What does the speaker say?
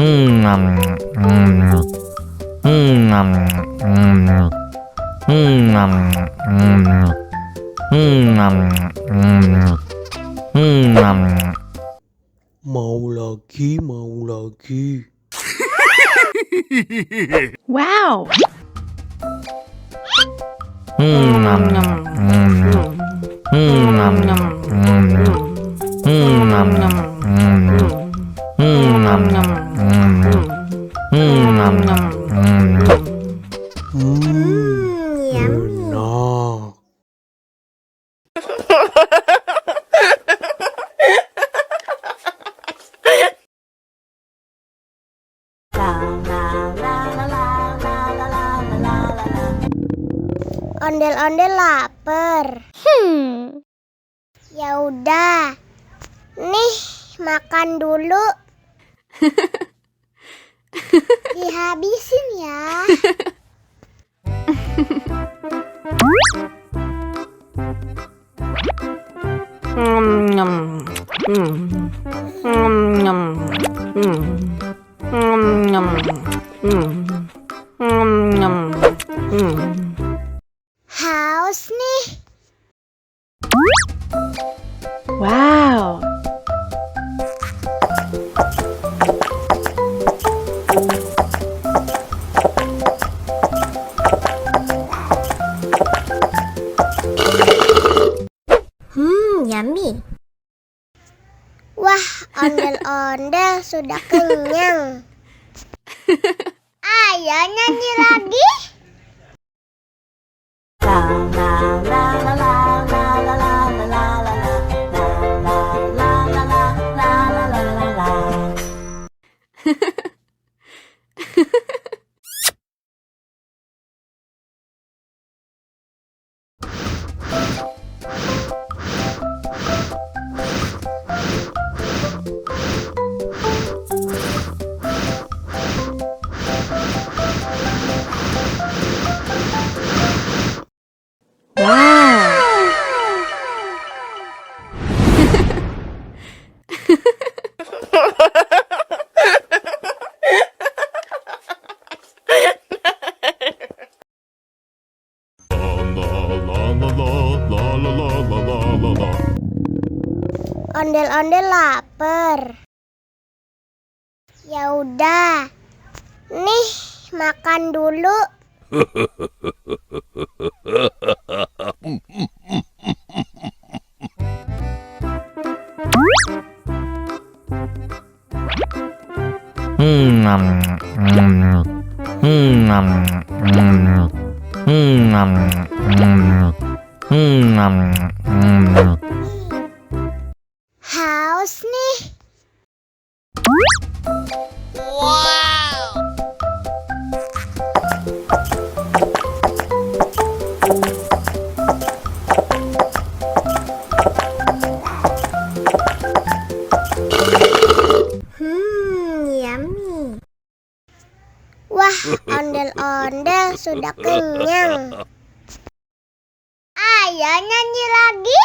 Mau lagi, mau lagi. Wow. Enak. Ondel-ondel lapar. Ya udah. Nih, makan dulu. Dihabisin ya. Haus nih. Wow. Yummy. Wah, ondel-ondel sudah kenyang. Ayo nyanyi lagi. Ondel-ondel lapar. Ya udah. Nih, makan dulu. Haus nih. Yummy. Wah, ondel-ondel sudah kenyang. Ayo nyanyi lagi.